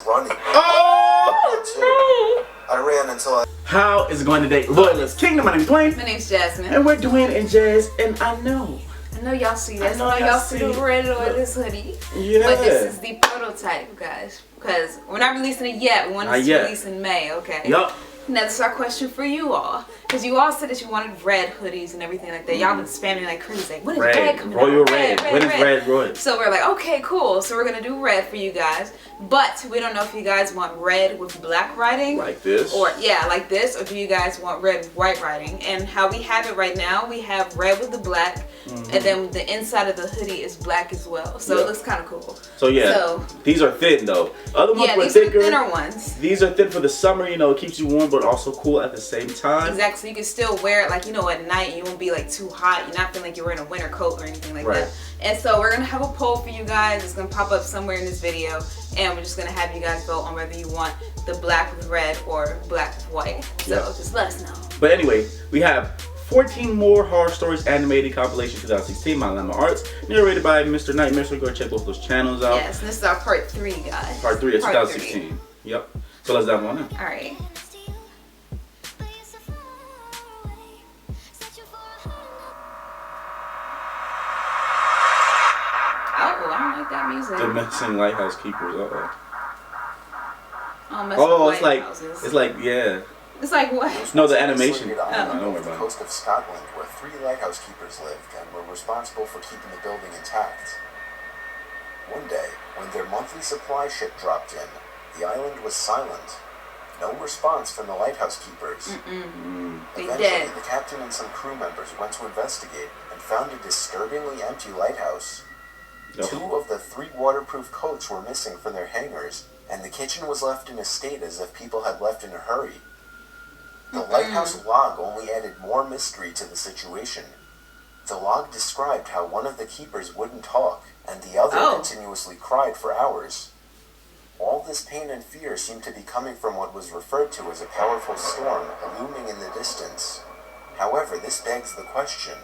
running. Oh! I ran until I... How is it going today? Loyalist Kingdom, my name is Dwayne. My name's Jasmine. And we're Dwayne and Jazz, and I know y'all see this. I know y'all see the red on this hoodie. Yeah. But this is the prototype, guys. Because we're not releasing it yet. We want it to release in May, okay? Yup. Now, this is our question for you all. Because you all said that you wanted red hoodies and everything like that. Y'all been spamming like crazy. Like, when is red coming Royal out? Red. When is red royal? So we're like, okay, cool. So we're going to do red for you guys. But we don't know if you guys want red with black writing. Like this? Or, yeah, like this. Or do you guys want red with white writing? And how we have it right now, we have red with the black. And then the inside of the hoodie is black as well. So it looks kind of cool. So yeah, these are thin though. Other ones were these thicker. are thinner ones. These are thin for the summer, you know, it keeps you warm but also cool at the same time. Exactly, so you can still wear it like, you know, at night. You won't be like too hot. You're not feeling like you're wearing a winter coat or anything like that. And so we're going to have a poll for you guys. It's going to pop up somewhere in this video. And we're just going to have you guys vote on whether you want the black with red or black with white. So just let us know. But anyway, we have 14 more horror stories animated compilation 2016 by Llama Arts, narrated by Mr. Nightmare. So go check both those channels out. Yes, and this is our part 3, guys. Part 3 of 2016. Yep. So let's dive on in. All right. Oh, I don't like that music. The Missing Lighthouse Keepers. Oh, it's like yeah. It's like what? No, the animation. Off the coast of Scotland, where 3 lighthouse keepers lived and were responsible for keeping the building intact. One day, when their monthly supply ship dropped in, the island was silent. No response from the lighthouse keepers. Eventually, the captain and some crew members went to investigate and found a disturbingly empty lighthouse. 2 of the 3 waterproof coats were missing from their hangars, and the kitchen was left in a state as if people had left in a hurry. The lighthouse log only added more mystery to the situation. The log described how one of the keepers wouldn't talk, and the other continuously cried for hours. All this pain and fear seemed to be coming from what was referred to as a powerful storm looming in the distance. However, this begs the question,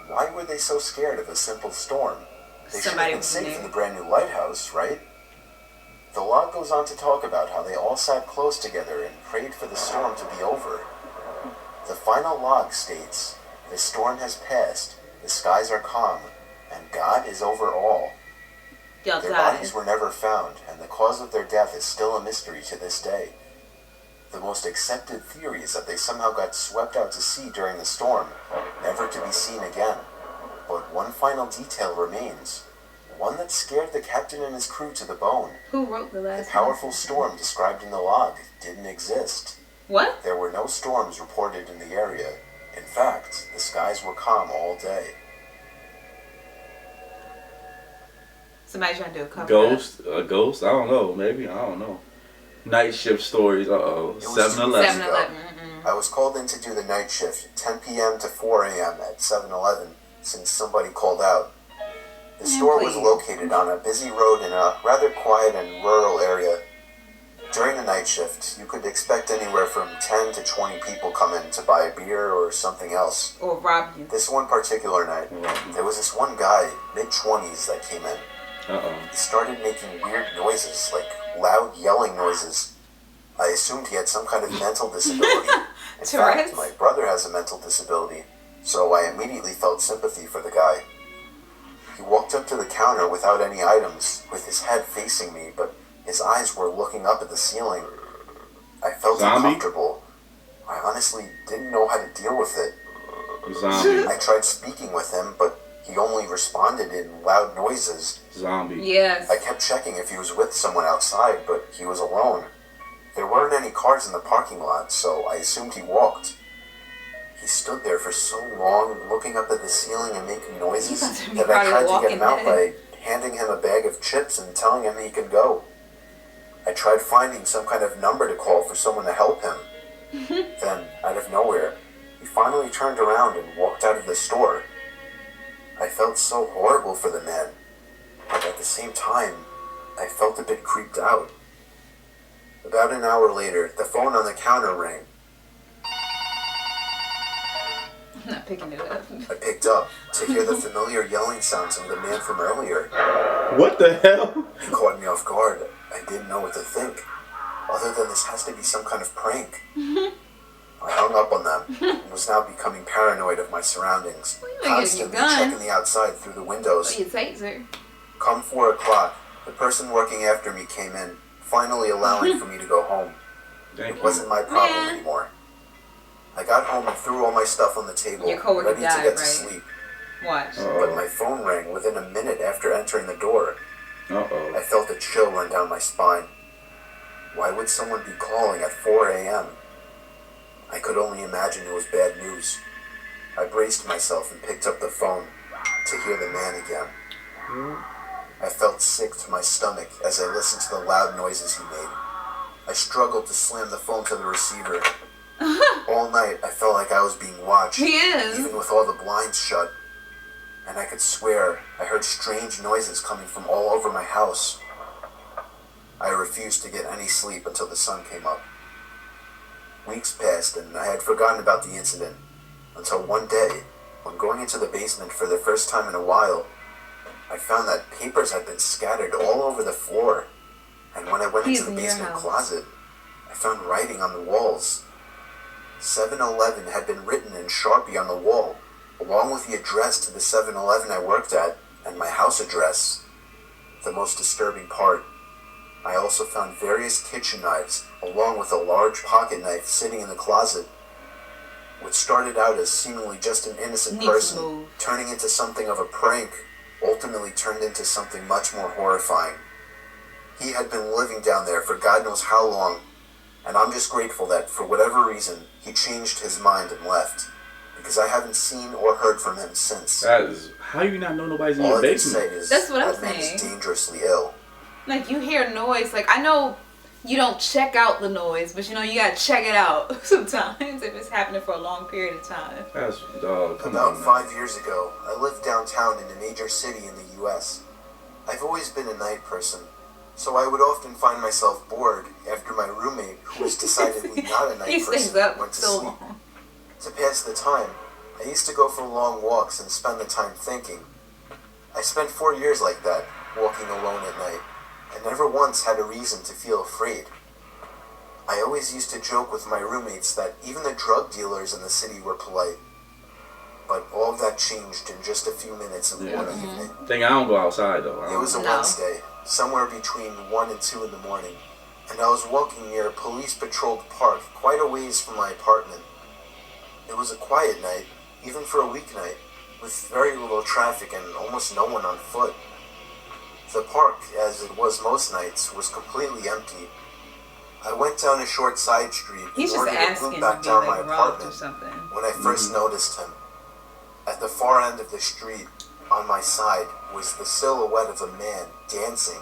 why were they so scared of a simple storm? They should have been safe in the brand new lighthouse, right? The log goes on to talk about how they all sat close together and prayed for the storm to be over. The final log states, "The storm has passed, the skies are calm, and God is over all." Their bodies were never found, and the cause of their death is still a mystery to this day. The most accepted theory is that they somehow got swept out to sea during the storm, never to be seen again. But one final detail remains. One that scared the captain and his crew to the bone. Who wrote the last The powerful storm described in the log didn't exist. What? There were no storms reported in the area. In fact, the skies were calm all day. Somebody trying to do a cover. A ghost? I don't know. Maybe. I don't know. Night shift stories. 7-Eleven. 7-Eleven. I was called in to do the night shift, 10 p.m. to 4 a.m. at 7-Eleven, since somebody called out. The store was located on a busy road in a rather quiet and rural area. During the night shift, you could expect anywhere from 10 to 20 people come in to buy a beer or something else. Or rob you. This one particular night, there was this one guy, mid-20s, that came in. He started making weird noises, like loud yelling noises. I assumed he had some kind of mental disability. In fact, my brother has a mental disability, so I immediately felt sympathy for the guy. He walked up to the counter without any items, with his head facing me, but his eyes were looking up at the ceiling. I felt uncomfortable. I honestly didn't know how to deal with it. I tried speaking with him, but he only responded in loud noises. Yes. I kept checking if he was with someone outside, but he was alone. There weren't any cars in the parking lot, so I assumed he walked. He stood there for so long, looking up at the ceiling and making noises, that I tried to get him out by handing him a bag of chips and telling him he could go. I tried finding some kind of number to call for someone to help him. Then, out of nowhere, he finally turned around and walked out of the store. I felt so horrible for the man, but at the same time, I felt a bit creeped out. About an hour later, the phone on the counter rang. I'm not picking it up. I picked up to hear the familiar yelling sounds of the man from earlier. What the hell? He caught me off guard. I I didn't know what to think, other than this has to be some kind of prank. I hung up on them and was now becoming paranoid of my surroundings, constantly checking the outside through the windows. Come 4 o'clock, the person working after me came in, finally allowing for me to go home. It wasn't my problem anymore. I got home and threw all my stuff on the table, ready to get to sleep. Watch. But my phone rang within a minute after entering the door. I felt a chill run down my spine. Why would someone be calling at 4 a.m.? I could only imagine it was bad news. I braced myself and picked up the phone to hear the man again. I felt sick to my stomach as I listened to the loud noises he made. I struggled to slam the phone to the receiver. All night, I felt like I was being watched, even with all the blinds shut. And I could swear I heard strange noises coming from all over my house. I refused to get any sleep until the sun came up. Weeks passed and I had forgotten about the incident, until one day, when going into the basement for the first time in a while, I found that papers had been scattered all over the floor. And when I went into the basement closet, I found writing on the walls. 7-Eleven had been written in Sharpie on the wall, along with the address to the 7-Eleven I worked at and my house address. The most disturbing part, I also found various kitchen knives, along with a large pocket knife sitting in the closet. What started out as seemingly just an innocent person, turning into something of a prank, ultimately turned into something much more horrifying. He had been living down there for God knows how long, and I'm just grateful that, for whatever reason, he changed his mind and left, because I haven't seen or heard from him since. That is, how you not know nobody's in your basement? All I can say is, that's what I'm that man saying. is dangerously ill. Like, you hear noise, like, I know you don't check out the noise, but you know, you gotta check it out sometimes if it's happening for a long period of time. That's, About 5 years ago, I lived downtown in a major city in the U.S. I've always been a night person, so I would often find myself bored after my roommate, who was decidedly not a night person, went to sleep. To pass the time, I used to go for long walks and spend the time thinking. I spent 4 years like that, walking alone at night, and never once had a reason to feel afraid. I always used to joke with my roommates that even the drug dealers in the city were polite. But all of that changed in just a few minutes of one evening. I don't go outside though. It was a Wednesday, somewhere between 1 and 2 in the morning, and I was walking near a police-patrolled park quite a ways from my apartment. It was a quiet night, even for a weeknight, with very little traffic and almost no one on foot. The park, as it was most nights, was completely empty. I went down a short side street in order to loop back down my apartment when I first noticed him. At the far end of the street, on my side, was the silhouette of a man dancing.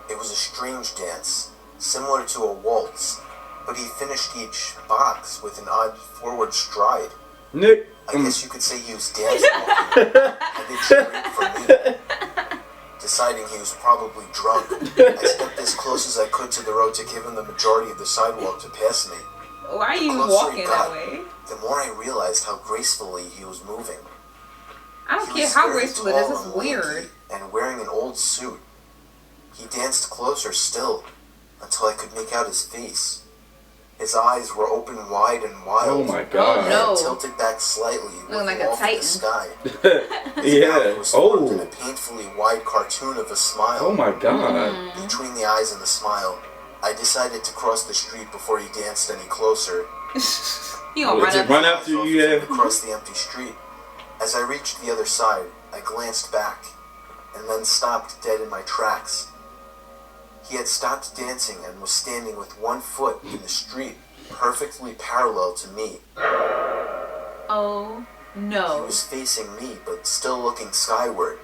It was a strange dance, similar to a waltz, but he finished each box with an odd forward stride. Nick. I guess you could say he was dance walking, and it straight for me. Deciding he was probably drunk, I stepped as close as I could to the road to give him the majority of the sidewalk to pass me. Why are you walking that way? The more I realized how gracefully he was moving. I don't care how graceful it is, it's weird. And wearing an old suit. He danced closer still, until I could make out his face. His eyes were open wide and wild. Oh my god. Oh no. Tilted back slightly, looking like a off titan. The sky. Yeah. Was formed in a painfully wide cartoon of a smile. Oh my god. Between the eyes and the smile, I decided to cross the street before he danced any closer. He gonna run after you, yeah. Across the empty street. As I reached the other side, I glanced back, and then stopped dead in my tracks. He had stopped dancing and was standing with one foot in the street, perfectly parallel to me. Oh no. He was facing me, but still looking skyward,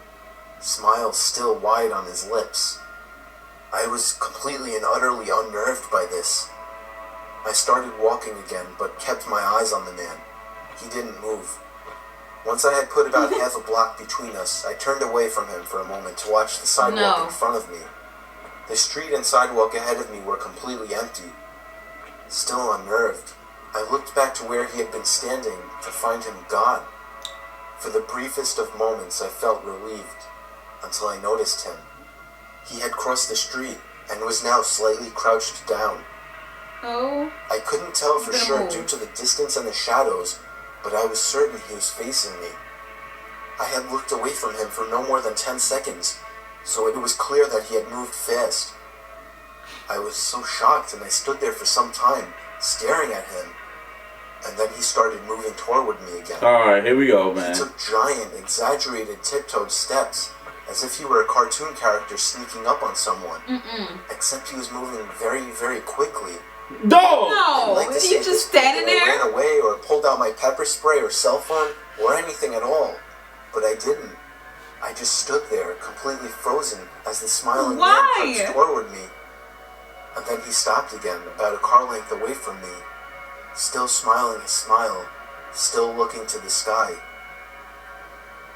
smile still wide on his lips. I was completely and utterly unnerved by this. I started walking again, but kept my eyes on the man. He didn't move. Once I had put about half a block between us, I turned away from him for a moment to watch the sidewalk in front of me. The street and sidewalk ahead of me were completely empty. Still unnerved, I looked back to where he had been standing to find him gone. For the briefest of moments I felt relieved, until I noticed him. He had crossed the street and was now slightly crouched down. Oh. I couldn't tell for He's sure gonna due move. to the distance and the shadows, but I was certain he was facing me. I had looked away from him for no more than 10 seconds, so it was clear that he had moved fast. I was so shocked, and I stood there for some time, staring at him, and then he started moving toward me again. Alright, here we go, He man. took giant, exaggerated tiptoed steps, as if he were a cartoon character sneaking up on someone. Except he was moving very, very quickly. Dog! No, Like to you say at just this point standing that I there? ran away or pulled out my pepper spray or cell phone or anything at all. But I didn't. I just stood there, completely frozen, as the smiling Why? man crouched toward me. And then he stopped again, about a car length away from me, still smiling his smile, still looking to the sky.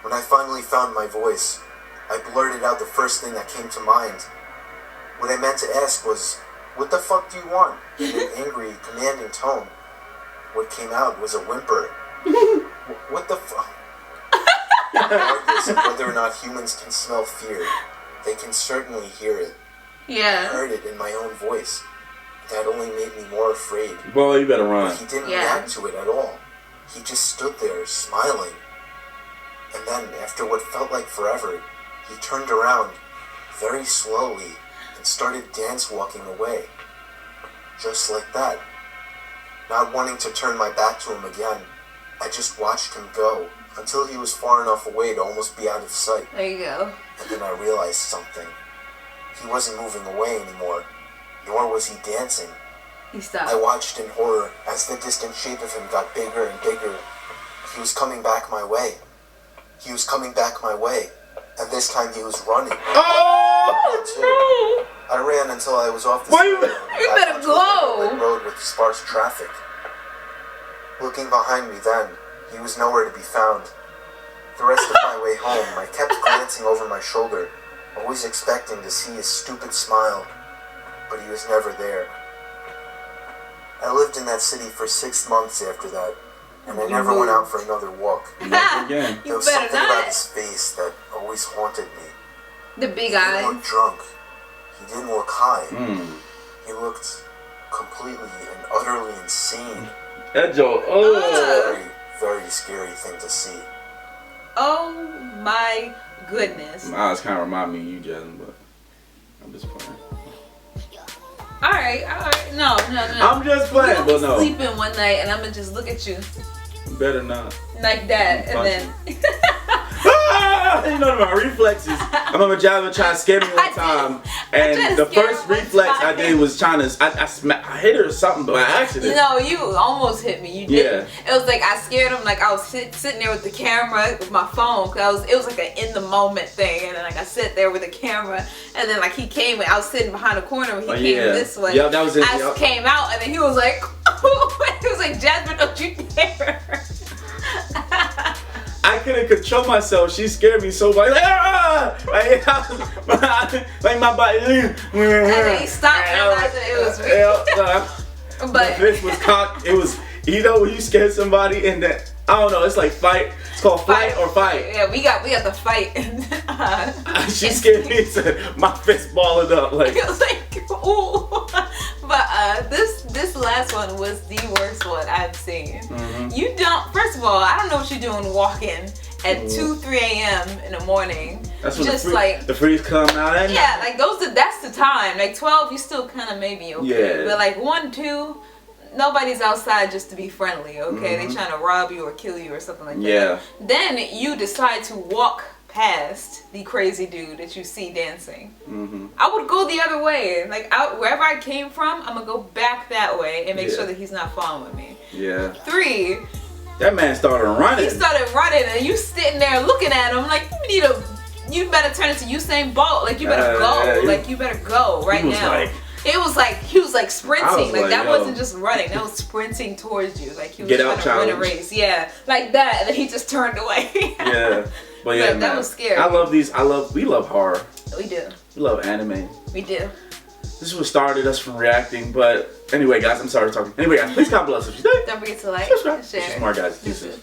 When I finally found my voice, I blurted out the first thing that came to mind. What I meant to ask was, "What the fuck do you want?" in an angry, commanding tone. What came out was a whimper. What the fuck? Regardless of whether or not humans can smell fear, they can certainly hear it. I Yeah. heard it in my own voice. That only made me more afraid. Boy, you better But run. he didn't Yeah. react to it at all. He just stood there, smiling. And then, after what felt like forever, he turned around, very slowly, and started dance walking away. Just like that. Not wanting to turn my back to him again, I just watched him go, until he was far enough away to almost be out of sight. There you go. And then I realized something. He wasn't moving away anymore, nor was he dancing. He I stopped. watched in horror as the distant shape of him got bigger and bigger. He was coming back my way. He was coming back my way. And this time he was running. Oh! I ran until I was off the Why you- side and You back better onto a go. lit road with sparse traffic. Looking behind me then, he was nowhere to be found. The rest of my way home, I kept glancing over my shoulder, always expecting to see his stupid smile, but he was never there. I lived in that city for 6 months after that, and I never went out for another walk. Never again. There You was better something about not. his face that always haunted me. The big He didn't eyes. look drunk. He didn't look high. Mm. He looked completely and utterly insane. That joke. It's a Oh. very, very scary thing to see. Oh my goodness. My eyes kind of remind me of you, Jasmine, but I'm just playing. Alright. No. I'm just playing, You'll but be no. sleeping one night and I'm gonna just look at you Better not. like that and then Ah! You know my reflexes. I remember Jasmine tried to scare me one time, and the first reflex I did was trying to I hit her or something by accident. No, you almost hit me. You didn't. It was like I scared him. Like I was sitting there with the camera with my phone. Cause it was like an in the moment thing. And then like I sit there with the camera. And then like he came. I was sitting behind the corner. When he came this way. Yeah, that was it. I came out and then he was like, he was like, Jasmine, don't you dare. I couldn't control myself. She scared me so bad. Like, ah! Like my body. And then he stopped realizing it was me. My But fist was cocked. It was, you know, when you scare somebody and that, I don't know, it's like fight. It's called fight or fight. Yeah, we got the fight. She scared me, so my fist balled up. Like, It was like, ooh. But this last one was the worst one I've seen. You don't, first of all, I don't know what you're doing walking at 2, 3 a.m. in the morning. that's when just the freeze come out at yeah, like that's the time. Like 12, you still kind of maybe okay. Yeah. But like 1, 2, nobody's outside just to be friendly, okay? They trying to rob you or kill you or something like Yeah. that. Then you decide to walk past the crazy dude that you see dancing. I would go the other way. Like out wherever I came from, I'm gonna go back that way and make sure that he's not following me. Yeah. 3, That man started running. he started running and you sitting there looking at him like you better turn into Usain Bolt. Like you better go. Like you better go right now. It was like he was like sprinting. Like that wasn't just running. That was sprinting towards you. Like he was trying to win a race. Yeah, like that. And then he just turned away. Yeah, but yeah, that was scary. I love these. We love horror. We do. We love anime. We do. This is what started us from reacting. But anyway, guys, I'm sorry for talking. Anyway, guys, please comment below, subscribe, Don't forget to like, subscribe. share. Smart guys. Deuces.